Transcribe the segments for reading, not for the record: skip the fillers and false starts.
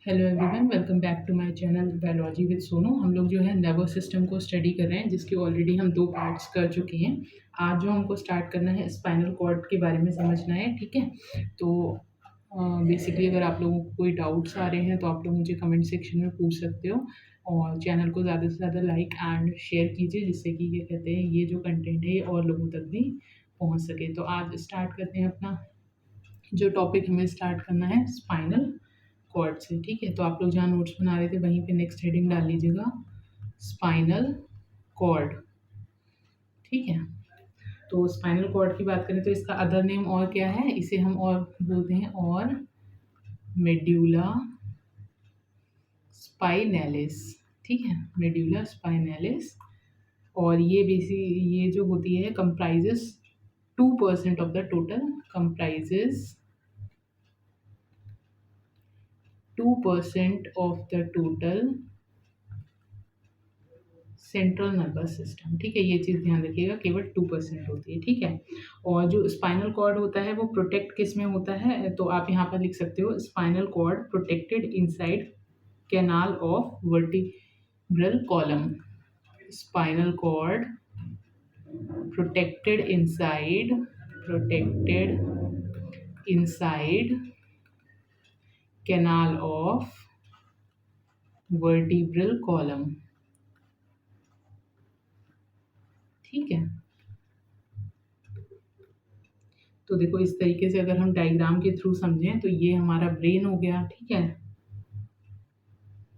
Hello everyone, welcome back to my channel biology with Sonu. हम लोग जो है नर्वस सिस्टम को स्टडी कर रहे हैं, जिसके ऑलरेडी हम 2 पार्ट्स कर चुके हैं। आज जो हमको स्टार्ट करना है, स्पाइनल कॉर्ड के बारे में समझना है, ठीक है। तो बेसिकली अगर आप लोगों को कोई डाउट्स आ रहे हैं तो आप लोग मुझे कमेंट सेक्शन में पूछ सकते हो, और चैनल को ज़्यादा से ज़्यादा लाइक एंड शेयर कीजिए, जिससे कि ये कहते हैं ये जो कंटेंट है ये और लोगों तक भी पहुँच सके। तो आज स्टार्ट करते हैं अपना जो टॉपिक हमें स्टार्ट करना है स्पाइनल कॉर्ड से, ठीक है। तो आप लोग जहाँ नोट्स बना रहे थे वहीं पे नेक्स्ट हेडिंग डाल लीजिएगा, स्पाइनल कॉर्ड, ठीक है। तो स्पाइनल कॉर्ड की बात करें तो इसका अदर नेम और क्या है, इसे हम और बोलते हैं और मेड्यूला स्पाइनैलिस, ठीक है, मेड्यूला स्पाइनैलिस। और ये जो होती है comprises 2% of the total, comprises 2% of the total central nervous system, ठीक है। ये चीज़ ध्यान रखिएगा, केवल 2% होती है, ठीक है। और जो स्पाइनल कॉर्ड होता है वो प्रोटेक्ट किस में होता है, तो आप यहाँ पर लिख सकते हो spinal cord protected inside canal of vertebral column. Spinal cord protected inside canal of vertebral column, ठीक है। तो देखो इस तरीके से अगर हम डायग्राम के थ्रू समझें तो ये हमारा ब्रेन हो गया, ठीक है,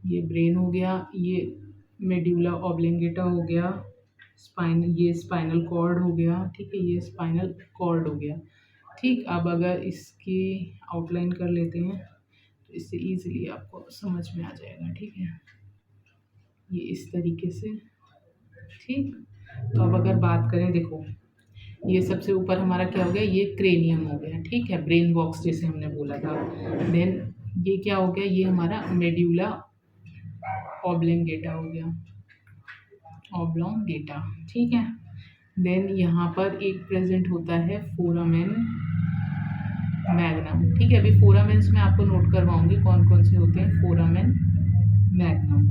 ये ब्रेन हो गया, ये मेड्यूला ऑब्लिंगेटा हो गया, ये स्पाइनल कॉर्ड हो गया, ठीक है, ये स्पाइनल कॉर्ड हो गया, ठीक। अब अगर इसकी आउटलाइन कर लेते हैं तो इससे इजीली आपको समझ में आ जाएगा, ठीक है, ये इस तरीके से, ठीक। तो अब अगर बात करें, देखो ये सबसे ऊपर हमारा क्या हो गया, ये क्रेनियम हो गया, ठीक है, ब्रेन बॉक्स जैसे हमने बोला था। देन ये क्या हो गया, ये हमारा मेड्यूला ऑब्लिंगेटा हो गया, ऑब्लोंगेटा, ठीक है। देन यहाँ पर एक प्रेजेंट होता है फोरामेन मैग्नम, ठीक है। अभी फोरामेन्स में आपको नोट करवाऊंगी कौन कौन से होते हैं। फोरामेन मैग्नम,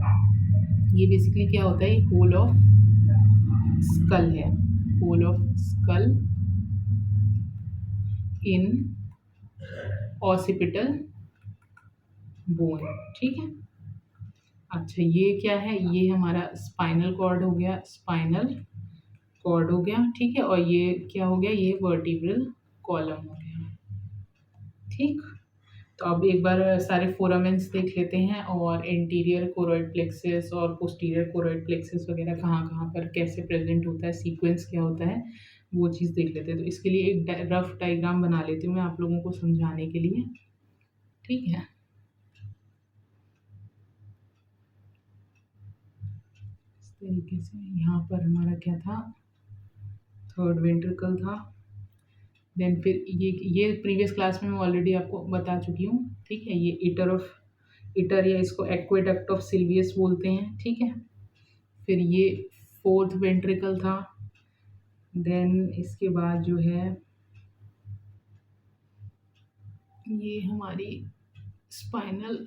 ये बेसिकली क्या होता है, होल ऑफ स्कल है, hole of skull in occipital bone, ठीक है। अच्छा ये क्या है, ये हमारा स्पाइनल कॉर्ड हो गया, स्पाइनल कॉर्ड हो गया, ठीक है। और ये क्या हो गया, ये वर्टिब्रल कॉलम हो गया, ठीक। तो अब एक बार सारे फोरामेंस देख लेते हैं, और इंटीरियर कोरोइड प्लेक्सस और पोस्टीरियर कोरोइड प्लेक्सस वगैरह कहाँ कहाँ पर कैसे प्रेजेंट होता है, सीक्वेंस क्या होता है, वो चीज़ देख लेते हैं। तो इसके लिए एक रफ डायग्राम बना लेती हूँ मैं आप लोगों को समझाने के लिए, ठीक है। इस तरीके से यहाँ पर हमारा क्या था, थर्ड वेंट्रिकल था। देन फिर ये प्रीवियस क्लास में मैं ऑलरेडी आपको बता चुकी हूँ, ठीक है। ये ईटर या इसको एक्वेडक्ट ऑफ सिल्वियस बोलते हैं, ठीक है। फिर ये फोर्थ वेंट्रिकल था। देन इसके बाद जो है ये हमारी स्पाइनल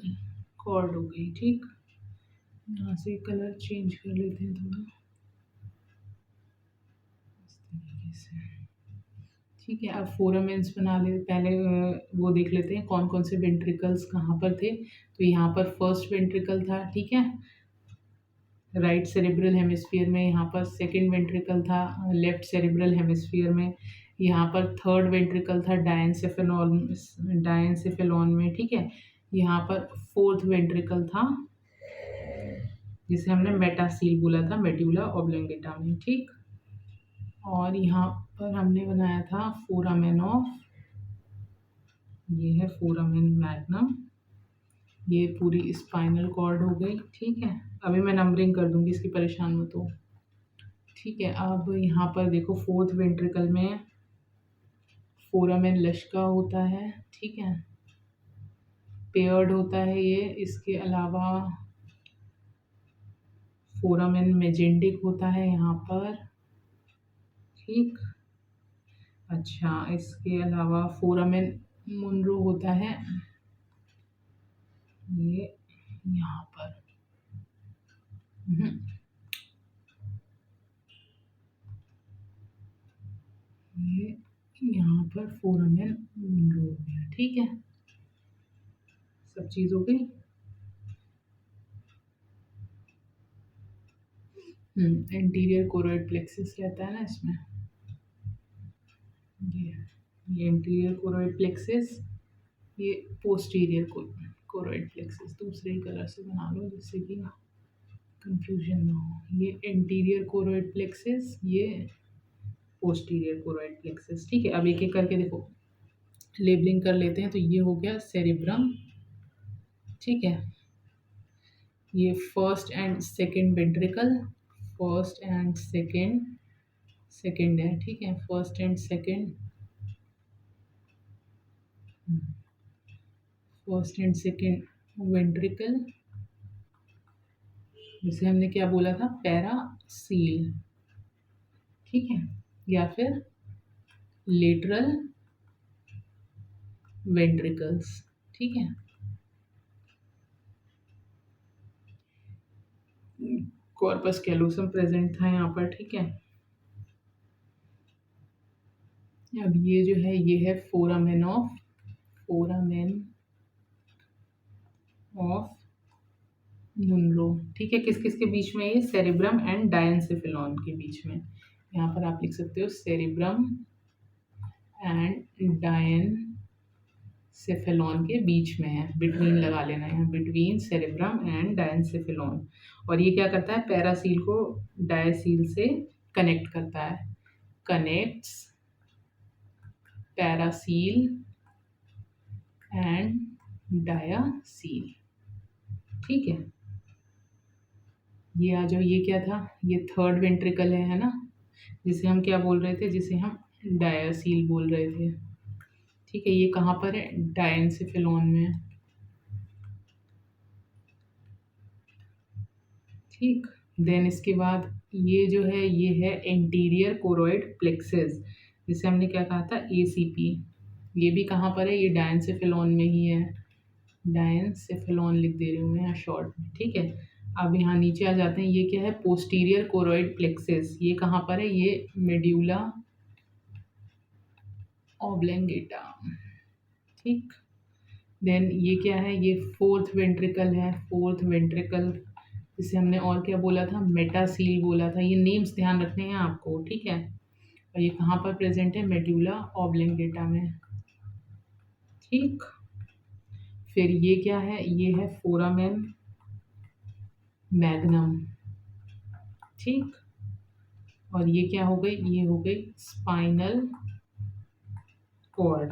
कॉर्ड हो गई, ठीक। यहाँ से कलर चेंज कर लेते हैं थोड़ा, इस तरीके से, ठीक है। अब फोरामेंस बना ले, पहले वो देख लेते हैं कौन कौन से वेंट्रिकल्स कहाँ पर थे। तो यहाँ पर फर्स्ट वेंट्रिकल था, ठीक है, राइट सेरेब्रल हेमिस्फीयर में। यहाँ पर सेकंड वेंट्रिकल था लेफ्ट सेरेब्रल हेमिस्फीयर में। यहाँ पर थर्ड वेंट्रिकल था डायनसेफेलॉन में, ठीक है। यहाँ पर फोर्थ वेंट्रिकल था जिसे हमने मेटासील बोला था, मेड्यूला ऑब्लिंगेटा में, ठीक। और यहाँ पर हमने बनाया था फोरामेन ऑफ, ये है फोरामेन मैग्नम, ये पूरी स्पाइनल कॉर्ड हो गई, ठीक है। अभी मैं नंबरिंग कर दूंगी, इसकी परेशान मत हो, ठीक है। अब यहाँ पर देखो फोर्थ वेंट्रिकल में फोरामेन लश्का होता है, ठीक है, पेयर्ड होता है ये। इसके अलावा फोरामेन मेजेंटिक होता है यहाँ पर, ठीक। अच्छा इसके अलावा फोरामेन मुनरो होता है, ये यहाँ पर हम्म, ये यहाँ पर फोरामेन विंडो हो गया, ठीक है। सब चीज़ हो गई। एंटीरियर कोरोइड प्लेक्सिस रहता है ना इसमें, ये ये एंटीरियर कोरोइड प्लेक्सिस, ये पोस्टीरियर कोरोइड प्लेक्सिस। दूसरे ही कलर से बना लो जिससे कि कंफ्यूजन ना हो। ये एंटीरियर कोरोइड प्लेक्सिस, ये पोस्टीरियर कोरोइड प्लेक्सिस, ठीक है। अब एक एक करके देखो, लेबलिंग कर लेते हैं। तो ये हो गया सेरिब्रम, ठीक है। ये first and second ventricle, first and second है, ठीक है। First and second, first and second ventricle, जिसे हमने क्या बोला था, पैरासील, ठीक है। या फिर लेटरल वेंट्रिकल्स, ठीक है। कॉर्पस कैलोसम प्रेजेंट था यहाँ पर, ठीक है। अब ये जो है, ये है फोरामेन ऑफ मुनरो, ठीक है। किस किस के बीच में, ये सेरिब्रम एंड डायनसेफेलॉन के बीच में। यहाँ पर आप लिख सकते हो सेरिब्रम एंड डायनसेफेलॉन के बीच में है, बिटवीन लगा लेना है, बिटवीन सेरिब्रम एंड डायनसेफेलॉन। और ये क्या करता है, पैरासील को डायसील से कनेक्ट करता है, कनेक्ट्स पैरासील एंड डायासील, ठीक है। ये आ जाओ, ये क्या था, ये थर्ड वेंट्रिकल है ना, जिसे हम क्या बोल रहे थे, जिसे हम डायासील बोल रहे थे, ठीक है। ये कहाँ पर है, डायनसेफेलॉन में, ठीक। देन इसके बाद ये जो है, ये है एंटीरियर कोरोइड प्लेक्सिस, जिसे हमने क्या कहा था, एसीपी। ये भी कहाँ पर है, ये डायनसेफेलॉन में ही है, डायनसेफेलॉन लिख दे रही हूँ मैं यहाँ शॉर्ट में, ठीक है। अब यहाँ नीचे आ जाते हैं, ये क्या है, पोस्टीरियर कोरोइड प्लेक्सिस। ये कहाँ पर है, ये मेड्यूला ऑब्लेंगेटा, ठीक। देन ये क्या है, ये फोर्थ वेंट्रिकल है, फोर्थ वेंट्रिकल, जिसे हमने और क्या बोला था, मेटासील बोला था। ये नेम्स ध्यान रखने हैं आपको, ठीक है। और ये कहाँ पर प्रेजेंट है, मेड्यूला ऑब्लेंगेटा में, ठीक। फिर ये क्या है, ये है फोरामेन मैग्नम, ठीक। और ये क्या हो गई, ये हो गई स्पाइनल कॉर्ड।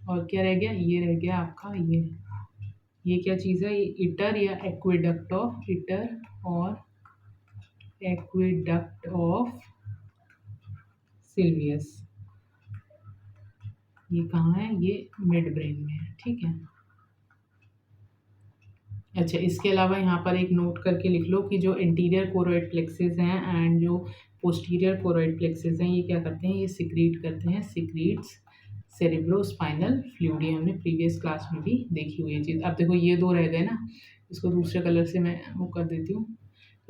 और क्या रह गया, ये रह गया आपका ये क्या चीज़ है, ये इटर या एक्वेडक्ट ऑफ इटर और एक्वेडक्ट ऑफ सिल्वियस। ये कहाँ है, ये मिड ब्रेन में है, ठीक है। अच्छा, इसके अलावा यहाँ पर एक नोट करके लिख लो कि जो इंटीरियर कोरोइड प्लेक्सेस हैं एंड जो पोस्टीरियर कोरोइड प्लेक्सेस हैं, ये क्या करते हैं, ये सिक्रीट करते हैं, सिक्रीट्स सेरेब्रोस्पाइनल फ्लूइड। ये हमने प्रीवियस क्लास में भी देखी हुई है चीज़। अब देखो, ये दो रह गए ना, इसको दूसरे कलर से मैं वो कर देती हूँ।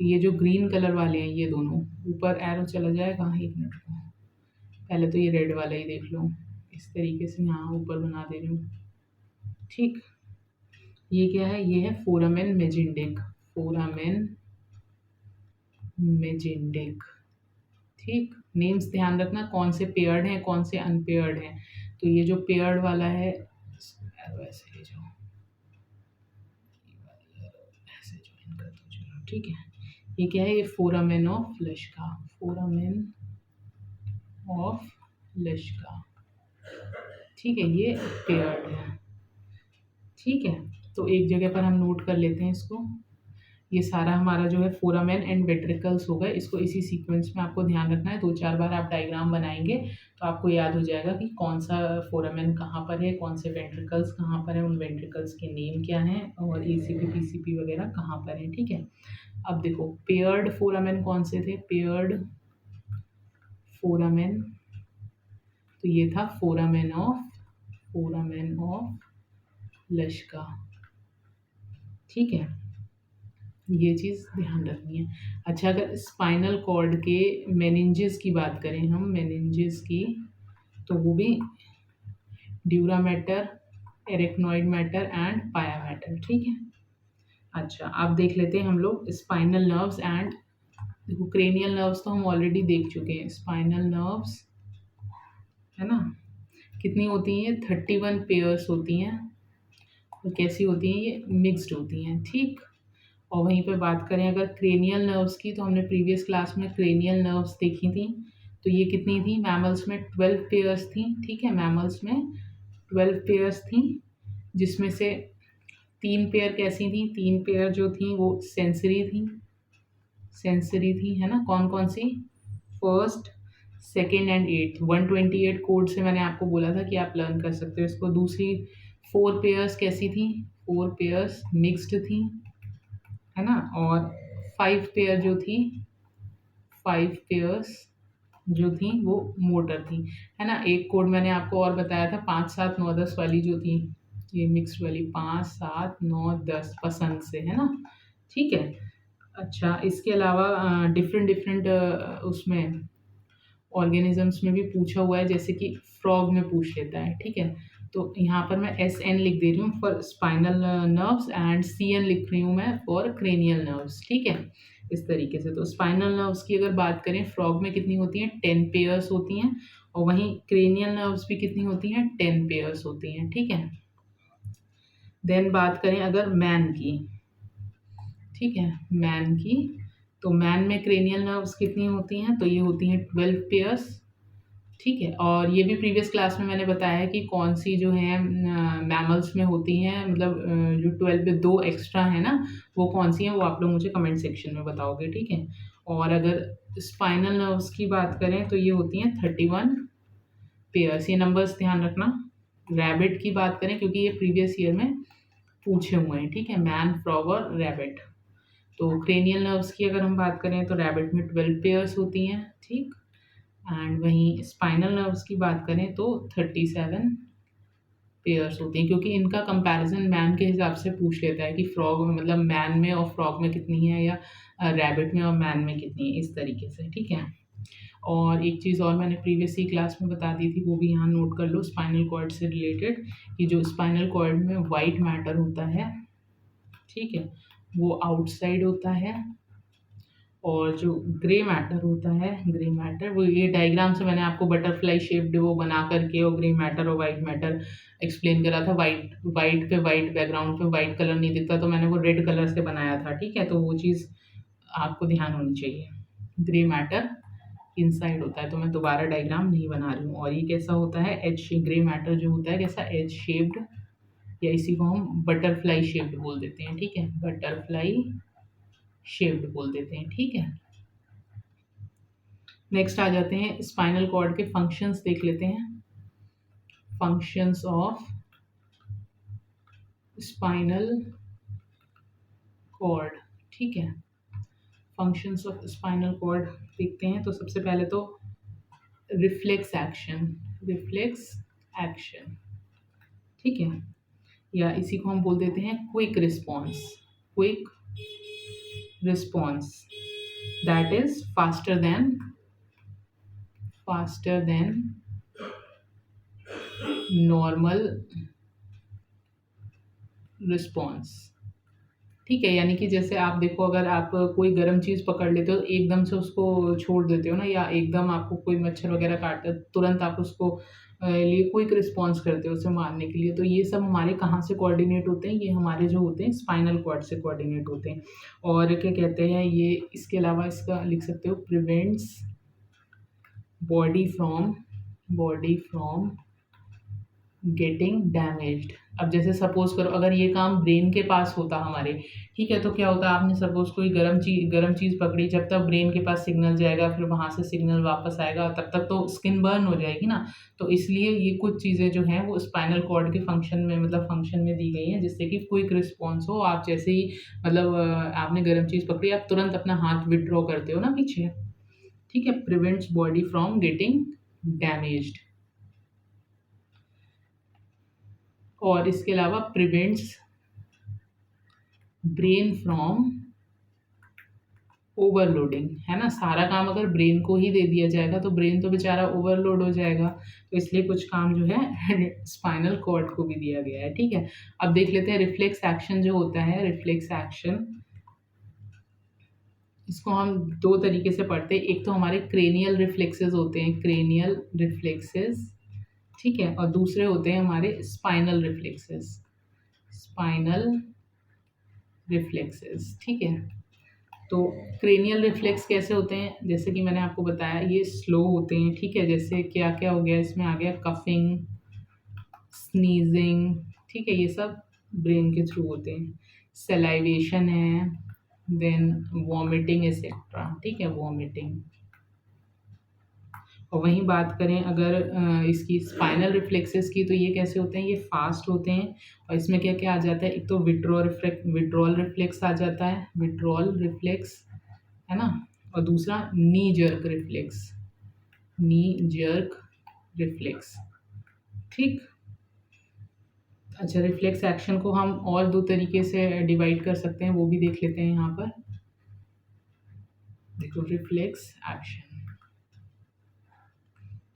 तो ये जो ग्रीन कलर वाले हैं, ये दोनों ऊपर एरो चला जाएगा, एक मिनट को, पहले तो ये रेड वाला ही देख लो। इस तरीके से यहाँ ऊपर बना दे रही हूँ, ठीक। ये क्या है, ये है फोरामेन मेजेंडिक, फोरामेन मेजेंडिक, ठीक। नेम्स ध्यान रखना, कौन से पेयर्ड हैं, कौन से अनपेयर्ड हैं। तो ये जो पेयर्ड वाला है, वैसे जो ऐसे ज्वाइन कर दो, चलो, ठीक है। ये क्या है, ये फोरामेन ऑफ लश्का, फोरामेन ऑफ लश्का, ठीक है। ये पेयर्ड है, ठीक है। तो एक जगह पर हम नोट कर लेते हैं इसको। ये सारा हमारा जो है फोरामेन एंड वेंट्रिकल्स हो गए। इसको इसी सीक्वेंस में आपको ध्यान रखना है। 2-4 बार आप डायग्राम बनाएंगे तो आपको याद हो जाएगा कि कौन सा फोरामेन कहाँ पर है, कौन से वेंट्रिकल्स कहाँ पर हैं, उन वेंट्रिकल्स के नेम क्या हैं और एसीपी पीसीपी वगैरह कहाँ पर हैं, ठीक है। अब देखो, पेयर्ड फोरामेन कौन से थे, पेयर्ड फोरामेन, तो ये था फोरामेन ऑफ लश्का, ठीक है। ये चीज़ ध्यान रखनी है। अच्छा, अगर स्पाइनल कॉर्ड के मेनिंजेस की बात करें हम, मेनिंजेस की, तो वो भी dura mater, arachnoid matter and पाया मैटर, ठीक है। अच्छा, अब देख लेते हैं हम लोग स्पाइनल नर्व्स एंड, देखो क्रेनियल नर्व्स तो हम ऑलरेडी देख चुके हैं। स्पाइनल नर्व्स है ना, कितनी होती हैं? 31 पेयर्स होती हैं। और कैसी होती हैं ये? मिक्स्ड होती हैं, ठीक। और वहीं पे बात करें अगर क्रेनियल नर्व्स की, तो हमने प्रीवियस क्लास में क्रेनियल नर्व्स देखी थी। तो ये कितनी थी? मैमल्स में 12 पेयर्स थी, ठीक है। मैमल्स में 12 पेयर्स थी, जिसमें से 3 पेयर कैसी थी? 3 पेयर जो थी वो सेंसरी थी, सेंसरी थी, है ना। कौन कौन सी? First, second and eighth. 128 code से मैंने आपको बोला था कि आप लर्न कर सकते हो इसको। दूसरी 4 पेयर्स कैसी थी? 4 पेयर्स मिक्स्ड थी, है ना। और 5 पेयर जो थी, 5 पेयर्स जो थी वो मोटर थी, है ना। एक कोड मैंने आपको और बताया था, 5 7 9 10 वाली जो थी, ये मिक्स्ड वाली 5 7 9 10 पसंद से, है ना, ठीक है। अच्छा, इसके अलावा डिफरेंट डिफरेंट उसमें ऑर्गेनिजम्स में भी पूछा हुआ है, जैसे कि फ्रॉग में पूछ लेता है, ठीक है। तो यहाँ पर मैं एस एन लिख दे रही हूँ for spinal nerves and C N लिख रही हूँ मैं फॉर क्रेनियल नर्व्स, ठीक है। इस तरीके से तो स्पाइनल नर्व्स की अगर बात करें, फ्रॉग में कितनी होती हैं? 10 पेयर्स होती हैं। और वहीं क्रेनियल नर्व्स भी कितनी होती हैं? 10 पेयर्स होती हैं, ठीक है। देन बात करें अगर मैन की, ठीक है, मैन की, तो मैन में क्रेनियल नर्व्स कितनी होती हैं? तो ये होती हैं 12 पेयर्स, ठीक है। और ये भी प्रीवियस क्लास में मैंने बताया है कि कौन सी जो है मैमल्स में होती हैं, मतलब जो 12 में 2 एक्स्ट्रा है ना, वो कौन सी हैं, वो आप लोग मुझे कमेंट सेक्शन में बताओगे, ठीक है। और अगर स्पाइनल नर्व्स की बात करें तो ये होती हैं 31 पेयर्स, ये नंबर्स ध्यान रखना। रैबिट की बात करें, क्योंकि ये प्रीवियस ईयर में पूछे हुए हैं, ठीक है, मैन, फ्रॉग और रैबिट। तो क्रेनियल नर्व्स की अगर हम बात करें तो रैबिट में 12 पेयर्स होती हैं, ठीक। एंड वहीं स्पाइनल नर्व्स की बात करें तो 37 पेयर्स होती हैं, क्योंकि इनका कंपैरिजन मैन के हिसाब से पूछ लेता है कि फ्रॉग में, मतलब मैन में और फ्रॉग में कितनी है, या रैबिट में और मैन में कितनी है, इस तरीके से, ठीक है। और एक चीज़ और मैंने प्रीवियस ही क्लास में बता दी थी, वो भी यहाँ नोट कर लो स्पाइनल कॉर्ड से रिलेटेड, कि जो स्पाइनल कॉर्ड में वाइट मैटर होता है, ठीक है, वो आउटसाइड होता है। और जो ग्रे मैटर होता है, ग्रे मैटर, वो ये डायग्राम से मैंने आपको बटरफ्लाई शेप्ड वो बना करके और ग्रे मैटर और वाइट मैटर एक्सप्लेन करा था। वाइट वाइट पे वाइट बैकग्राउंड पे वाइट कलर नहीं दिखता, तो मैंने वो रेड कलर से बनाया था, ठीक है। तो वो चीज़ आपको ध्यान होनी चाहिए। ग्रे मैटर इनसाइड होता है, तो मैं दोबारा डायग्राम नहीं बना रही हूँ। और ये कैसा होता है? एच, ग्रे मैटर जो होता है कैसा? एच शेप्ड, या इसी को हम बटरफ्लाई शेप्ड बोल देते हैं, ठीक है, बटरफ्लाई शेप्ड बोल देते हैं, ठीक है। नेक्स्ट आ जाते हैं स्पाइनल कॉर्ड के फंक्शंस देख लेते हैं। फंक्शंस ऑफ स्पाइनल कॉर्ड, ठीक है। फंक्शंस ऑफ स्पाइनल कॉर्ड देखते हैं, तो सबसे पहले तो रिफ्लेक्स एक्शन, रिफ्लेक्स एक्शन, ठीक है, या इसी को हम बोल देते हैं quick response, quick response, that is faster than normal response, ठीक है। यानी कि जैसे आप देखो, अगर आप कोई गर्म चीज़ पकड़ लेते हो, एकदम से उसको छोड़ देते हो ना, या एकदम आपको कोई मच्छर वगैरह काटता है, तुरंत आप उसको लिए क्विक रिस्पॉन्स करते हो उसे मारने के लिए, तो ये सब हमारे कहाँ से कोऑर्डिनेट होते हैं? ये हमारे जो होते हैं स्पाइनल कॉर्ड से कोऑर्डिनेट होते हैं। और क्या कहते हैं ये, इसके अलावा इसका लिख सकते हो prevents body from getting damaged. अब जैसे सपोज करो, अगर ये काम ब्रेन के पास होता हमारे, ठीक है, तो क्या होता? आपने सपोज कोई गर्म चीज़ पकड़ी, जब तक ब्रेन के पास सिग्नल जाएगा, फिर वहाँ से सिग्नल वापस आएगा, तब तक तो स्किन बर्न हो जाएगी ना। तो इसलिए ये कुछ चीज़ें जो हैं वो स्पाइनल कॉर्ड के फंक्शन में, मतलब फंक्शन में दी गई हैं, जिससे कि क्विक रिस्पॉन्स हो। आप जैसे ही मतलब आपने गर्म चीज़ पकड़ी, आप तुरंत अपना हाथ विड्रॉ करते हो ना पीछे, ठीक है। Prevents body from getting damaged. और इसके अलावा प्रिवेंट्स ब्रेन फ्रॉम ओवरलोडिंग, है ना? सारा काम अगर ब्रेन को ही दे दिया जाएगा तो ब्रेन तो बेचारा ओवरलोड हो जाएगा, तो इसलिए कुछ काम जो है स्पाइनल कॉर्ड को भी दिया गया है, ठीक है? अब देख लेते हैं रिफ्लेक्स एक्शन जो होता है, रिफ्लेक्स एक्शन इसको हम 2 तरीके से पढ़ते हैं। एक तो हमारे क्रेनियल रिफ्लेक्सेस होते हैं, क्रेनियल रिफ्लेक्सेस, ठीक है? और दूसरे होते हैं हमारे स्पाइनल रिफ्लेक्सेस, स्पाइनल रिफ्लेक्सेस, ठीक है? तो क्रेनियल रिफ्लेक्स कैसे होते हैं? जैसे कि मैंने आपको बताया ये स्लो होते हैं, ठीक है? जैसे क्या-क्या हो गया इसमें आ गया कफिंग, स्नीज़िंग, ठीक है? ये सब ब्रेन के थ्रू होते हैं। सलाइवेशन है, देन वॉमिटिंग एटसेट्रा, ठीक है? वॉमिटिंग। और वहीं बात करें अगर इसकी स्पाइनल रिफ्लेक्सेस की, तो ये कैसे होते हैं? ये फास्ट होते हैं और इसमें क्या-क्या आ जाता है? एक तो विड्रॉल रिफ्लेक्स आ जाता है, विड्रॉल रिफ्लेक्स, है ना? और दूसरा नी जर्क रिफ्लेक्स, नी जर्क रिफ्लेक्स, ठीक? अच्छा, रिफ्लेक्स एक्शन को हम और 2 तरीके से डिवाइड कर सकते हैं, वो भी देख लेते हैं यहाँ पर। देखो रिफ्लेक्स एक्शन,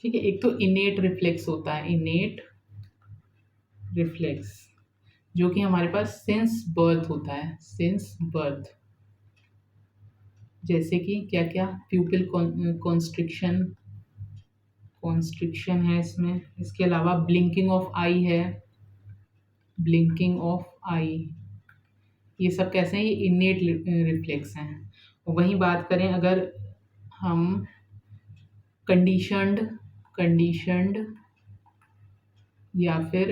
ठीक है? एक तो इनेट रिफ्लेक्स होता है, इनेट रिफ्लेक्स, जो कि हमारे पास सिंस बर्थ होता है, सिंस बर्थ। जैसे कि क्या-क्या? प्यूपिल कॉन्स्ट्रिक्शन, कॉन्स्ट्रिक्शन है इसमें, इसके अलावा ब्लिंकिंग ऑफ आई है, ब्लिंकिंग ऑफ आई, ये सब कैसे हैं? ये इनेट रिफ्लेक्स हैं। वहीं बात करें अगर हम कंडीशन्ड, कंडीशन्ड या फिर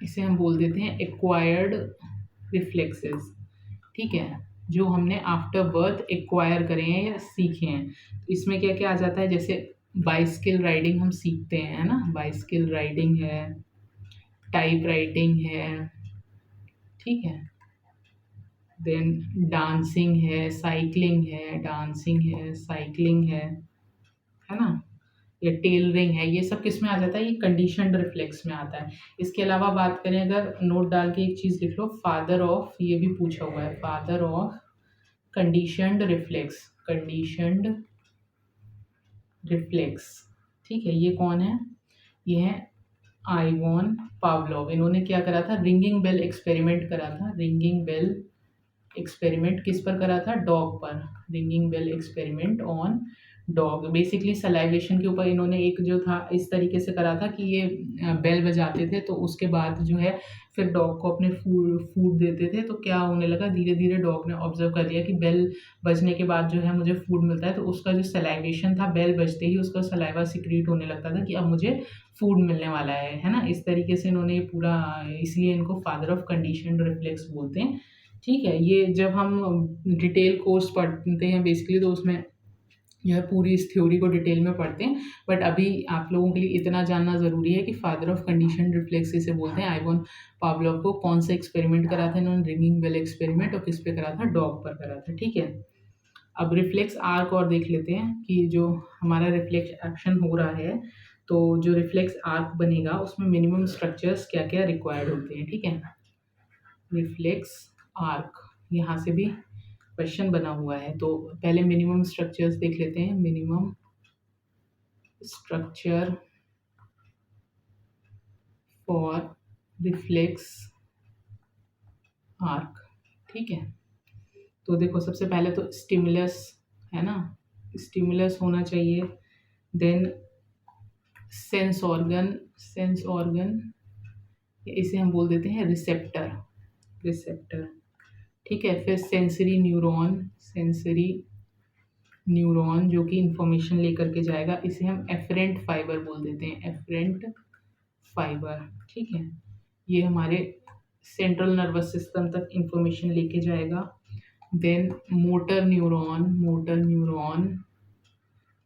इसे हम बोल देते हैं एक्वायर्ड रिफ्लेक्सेस, ठीक है? जो हमने आफ्टर बर्थ एक्वायर करे हैं या सीखे हैं। तो इसमें क्या-क्या आ जाता है? जैसे बाइसिकल राइडिंग हम सीखते हैं, है ना? बाइसिकल राइडिंग है, टाइप राइटिंग है, ठीक है? देन डांसिंग है, साइक्लिंग है, डांसिंग है, साइक्लिंग है ना? या टेलरिंग है, ये सब किस में आ जाता है? ये कंडीशन्ड रिफ्लेक्स में आता है। इसके अलावा बात करें अगर नोट डाल के एक चीज़ लिख लो, फादर ऑफ, ये भी पूछा हुआ है, father of conditioned reflex, conditioned reflex, ठीक है? ये कौन है? ये है आइवॉन पावलोव। इन्होंने क्या करा था? रिंगिंग बेल एक्सपेरिमेंट करा था, रिंगिंग बेल एक्सपेरिमेंट किस पर करा था? डॉग पर, ringing bell experiment on dog. Basically salivation के ऊपर इन्होंने एक जो था इस तरीके से करा था कि ये बेल बजाते थे, तो उसके बाद जो है फिर डॉग को अपने फूड फूड देते थे, तो क्या होने लगा, धीरे धीरे डॉग ने ऑब्जर्व कर लिया कि बेल बजने के बाद जो है मुझे फूड मिलता है, तो उसका जो सलाइवेशन था बेल बजते ही उसका सलाइवा सिक्रीट होने लगता था कि अब मुझे फूड मिलने वाला है ना? इस तरीके से इन्होंने ये पूरा, इसलिए इनको फादर ऑफ कंडीशन्ड रिफ्लेक्स बोलते हैं, ठीक है? ये जब हम डिटेल कोर्स पढ़ते हैं बेसिकली, तो उसमें जो है पूरी इस थ्योरी को डिटेल में पढ़ते हैं, बट अभी आप लोगों के लिए इतना जानना ज़रूरी है कि फादर ऑफ कंडीशन्ड रिफ्लेक्स इसे बोलते हैं। आइवॉन पावलोव को कौन सा एक्सपेरिमेंट करा था इन्होंने? रिंगिंग बेल एक्सपेरिमेंट, और किस पे करा था? डॉग पर करा था, ठीक है? अब रिफ्लेक्स आर्क और देख लेते हैं कि जो हमारा रिफ्लेक्स एक्शन हो रहा है, तो जो रिफ्लेक्स आर्क बनेगा उसमें मिनिमम स्ट्रक्चर्स क्या-क्या रिक्वायर्ड होते हैं, ठीक है? रिफ्लेक्स आर्क, यहाँ से भी क्वेश्चन बना हुआ है, तो पहले मिनिमम स्ट्रक्चर्स देख लेते हैं। Minimum structure for reflex arc, ठीक है? तो देखो सबसे पहले तो स्टिमुलस, है ना? स्टिमुलस होना चाहिए, then sense organ, sense organ, इसे हम बोल देते हैं रिसेप्टर, रिसेप्टर, ठीक है? फिर सेंसरी न्यूरॉन, सेंसरी न्यूरॉन जो कि इंफॉर्मेशन लेकर के जाएगा, इसे हम एफरेंट फाइबर बोल देते हैं, एफरेंट फाइबर, ठीक है? ये हमारे सेंट्रल नर्वस सिस्टम तक इंफॉर्मेशन लेके जाएगा। Then motor neuron, motor neuron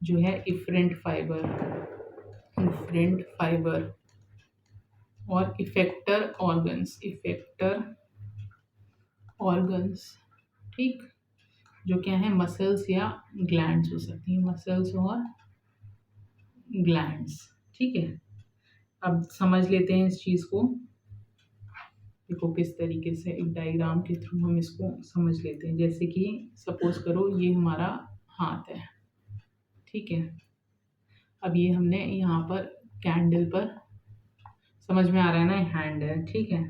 जो है इफरेंट फाइबर, इफरेंट फाइबर, और इफेक्टर ऑर्गन्स, इफेक्टर ऑर्गन्स, ठीक? जो क्या है? मसल्स या ग्लैंड्स हो सकती हैं, मसल्स और ग्लैंड्स, ठीक है? अब समझ लेते हैं इस चीज़ को, देखो किस तरीके से एक डायग्राम के थ्रू हम इसको समझ लेते हैं। जैसे कि सपोज करो ये हमारा हाथ है, ठीक है। अब ये हमने यहाँ पर कैंडल पर, समझ में आ रहा है ना, हैंड है, ठीक है।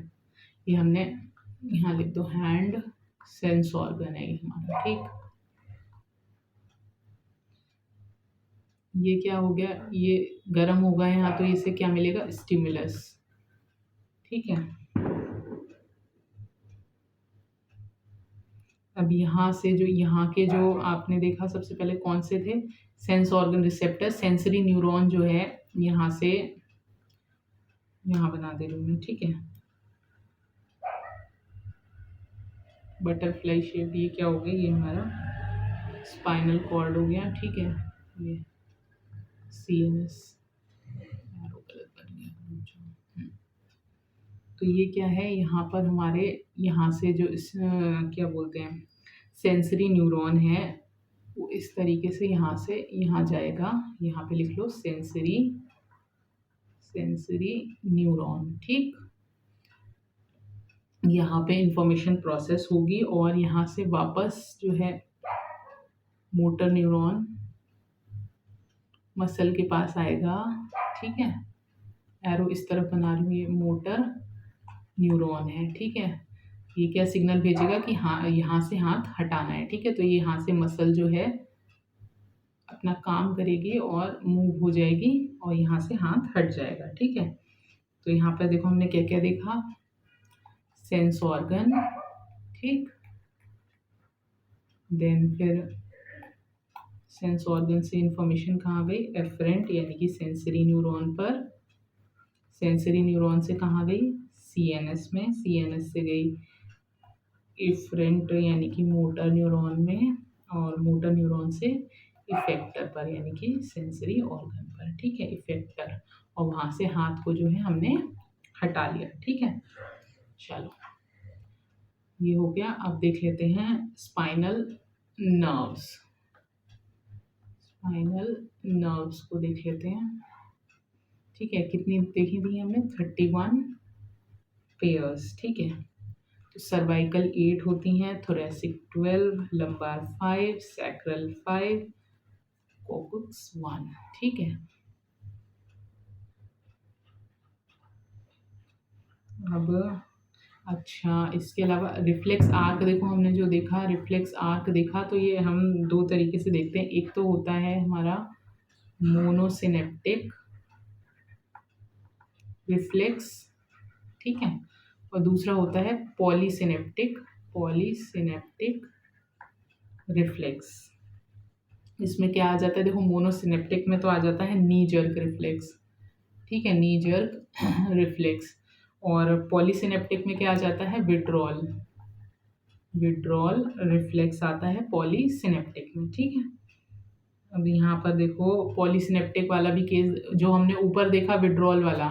ये हमने यहाँ लिख दो हैंड, सेंस ऑर्गन है ये हमारा, ठीक। ये क्या हो गया, ये गर्म होगा यहाँ, तो इससे क्या मिलेगा, स्टिमुलस, ठीक है। अब यहाँ से जो यहाँ के जो आपने देखा सबसे पहले कौन से थे, sense organ receptor, sensory neuron जो है यहाँ से, यहाँ बना दे रही हूँ मैं, ठीक है। बटरफ्लाई शेप, ये क्या हो गया, ये हमारा स्पाइनल कॉर्ड हो गया, ठीक है। ये CNS, तो ये क्या है, यहाँ पर हमारे यहाँ से जो इस क्या बोलते हैं, सेंसरी न्यूरॉन है, वो इस तरीके से यहाँ से यहाँ जाएगा। यहाँ पे लिख लो सेंसरी न्यूरॉन, ठीक। यहाँ पे इंफॉर्मेशन प्रोसेस होगी और यहाँ से वापस जो है मोटर न्यूरॉन मसल के पास आएगा, ठीक है। एरो इस तरफ बना रही हूँ, ये मोटर न्यूरॉन है, ठीक है। ये क्या सिग्नल भेजेगा कि हाँ यहाँ से हाथ हटाना है, ठीक है। तो ये यहाँ से मसल जो है अपना काम करेगी और मूव हो जाएगी और यहाँ से हाथ हट जाएगा, ठीक है। तो यहाँ पर देखो हमने क्या क्या देखा, सेंस ऑर्गन, ठीक। देन फिर सेंस ऑर्गन से इंफॉर्मेशन कहाँ गई, एफरेंट यानी कि सेंसरी न्यूरॉन पर, सेंसरी न्यूरॉन से कहाँ गई, CNS में, CNS से गई इफरेंट यानी कि मोटर न्यूरॉन में, और मोटर न्यूरॉन से इफेक्टर पर यानी कि सेंसरी ऑर्गन पर, ठीक है, इफेक्टर। और वहाँ से हाथ को जो है हमने हटा लिया, ठीक है। चलो ये हो गया। अब देख लेते हैं स्पाइनल नर्व्स, स्पाइनल नर्व्स को देख लेते हैं, ठीक है। कितनी देखी थी हमने, 31 पेयर्स, ठीक है। तो सर्वाइकल 8 होती हैं, थोरेसिक 12, लंबार 5, सैक्रल 5, कोकुक्स 1, ठीक है। अब अच्छा, इसके अलावा रिफ्लेक्स आर्क देखो, हमने जो देखा रिफ्लेक्स आर्क देखा, तो ये हम दो तरीके से देखते हैं। एक तो होता है हमारा मोनोसिनेप्टिक रिफ्लेक्स, ठीक है, और दूसरा होता है पॉलीसिनेप्टिक रिफ्लेक्स। इसमें क्या आ जाता है, देखो मोनोसिनेप्टिक में तो आ जाता है नी जर्क रिफ्लेक्स, ठीक है, नी जर्क रिफ्लेक्स। और पॉलीसिनेप्टिक में क्या आ जाता है, विड्रॉल रिफ्लेक्स आता है पॉलीसिनेप्टिक में, ठीक है। अब यहाँ पर देखो पॉलीसिनेप्टिक वाला भी केस जो हमने ऊपर देखा विड्रॉल वाला,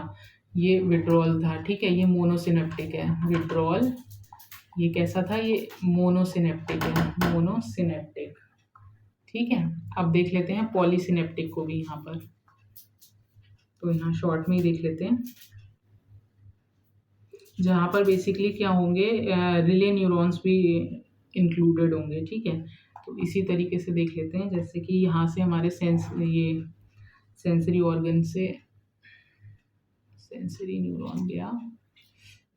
ये विड्रॉल था, ठीक है। ये मोनोसिनेप्टिक है, विड्रॉल ये कैसा था, ये मोनोसिनेप्टिक है, मोनोसिनेप्टिक, ठीक है। अब देख लेते हैं पॉलीसिनेप्टिक को भी यहाँ पर, तो यहाँ शॉर्ट में ही देख लेते हैं, जहाँ पर बेसिकली क्या होंगे, रिले न्यूरॉन्स भी इंक्लूडेड होंगे, ठीक है। तो इसी तरीके से देख लेते हैं, जैसे कि यहाँ से हमारे ये सेंसरी ऑर्गन से सेंसरी न्यूरॉन गया,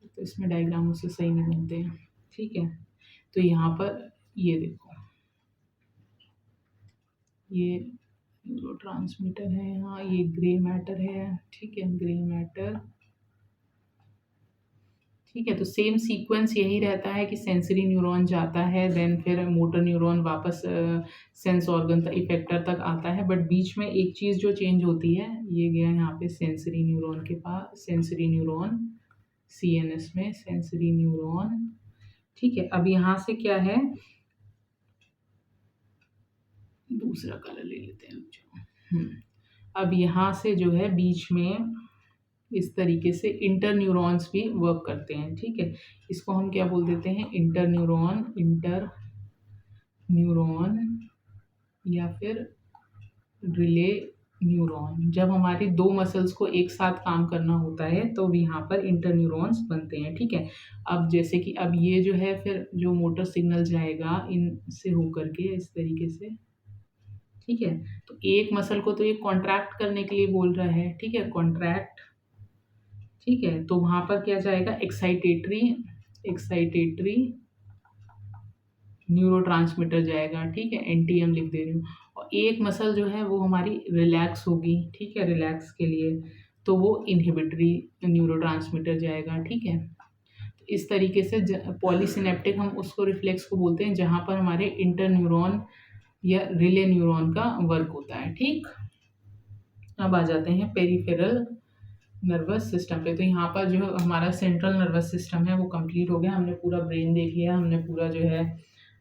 तो इसमें डायग्राम उससे सही नहीं बनते हैं, ठीक है। तो यहाँ पर ये देखो, ये न्यूरोट्रांसमीटर है, यहाँ ये ग्रे मैटर है, ठीक है, ग्रे मैटर, ठीक है। तो सेम सीक्वेंस यही रहता है कि सेंसरी न्यूरॉन जाता है, देन फिर मोटर न्यूरॉन वापस सेंस ऑर्गन तक, इफेक्टर तक आता है। बट बीच में एक चीज़ जो चेंज होती है, ये गया यहाँ पे सेंसरी न्यूरॉन के पास, सेंसरी न्यूरॉन CNS में, सेंसरी न्यूरॉन, ठीक है। अब यहाँ से क्या है, दूसरा कलर ले लेते हैं। अब यहाँ से जो है बीच में इस तरीके से इंटर न्यूरॉन्स भी वर्क करते हैं, ठीक है। इसको हम क्या बोल देते हैं, इंटर न्यूरॉन या फिर रिले न्यूरॉन। जब हमारी 2 मसल्स को एक साथ काम करना होता है तो यहाँ पर इंटरन्यूरॉन्स बनते हैं, ठीक है। अब जैसे कि अब ये जो है फिर जो मोटर सिग्नल जाएगा इनसे होकर के इस तरीके से, ठीक है। तो एक मसल को तो ये कॉन्ट्रैक्ट करने के लिए बोल रहा है, ठीक है, कॉन्ट्रैक्ट, ठीक है। तो वहाँ पर क्या जाएगा, एक्साइटेटरी एक्साइटेटरी न्यूरोट्रांसमीटर जाएगा, ठीक है, एनटीएम लिख दे रही हूँ। और एक मसल जो है वो हमारी रिलैक्स होगी, ठीक है, रिलैक्स के लिए, तो वो इनहिबिटरी न्यूरोट्रांसमीटर जाएगा, ठीक है। तो इस तरीके से पॉलीसिनेप्टिक हम उसको रिफ्लेक्स को बोलते हैं जहाँ पर हमारे इंटरन्यूरॉन या रिले न्यूरॉन का वर्क होता है, ठीक। अब आ जाते हैं पेरिफेरल नर्वस सिस्टम पे। तो यहाँ पर जो हमारा सेंट्रल नर्वस सिस्टम है वो कंप्लीट हो गया, हमने पूरा ब्रेन देख लिया, हमने पूरा जो है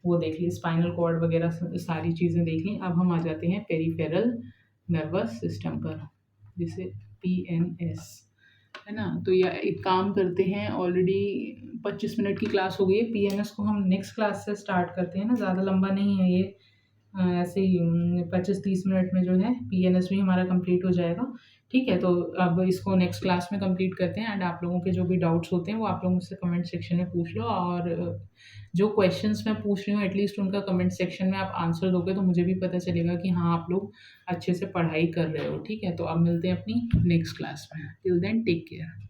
वो देख लिया, स्पाइनल कॉर्ड वगैरह सारी चीज़ें देख ली। अब हम आ जाते हैं पेरिफेरल नर्वस सिस्टम पर, जिसे पीएनएस, है ना। तो या एक काम करते हैं, ऑलरेडी 25 मिनट की क्लास हो गई है, पीएनएस को हम नेक्स्ट क्लास से स्टार्ट करते हैं ना, ज़्यादा लंबा नहीं है ये, ऐसे ही 25-30 मिनट में जो है पीएनएस भी हमारा कंप्लीट हो जाएगा, ठीक है। तो अब इसको नेक्स्ट क्लास में कंप्लीट करते हैं, एंड आप लोगों के जो भी डाउट्स होते हैं वो आप लोग मुझसे कमेंट सेक्शन में पूछ लो, और जो क्वेश्चंस मैं पूछ रही हूँ एटलीस्ट उनका कमेंट सेक्शन में आप आंसर दोगे तो मुझे भी पता चलेगा कि हाँ आप लोग अच्छे से पढ़ाई कर रहे हो, ठीक है। तो अब मिलते हैं अपनी नेक्स्ट क्लास में, टिल देन टेक केयर।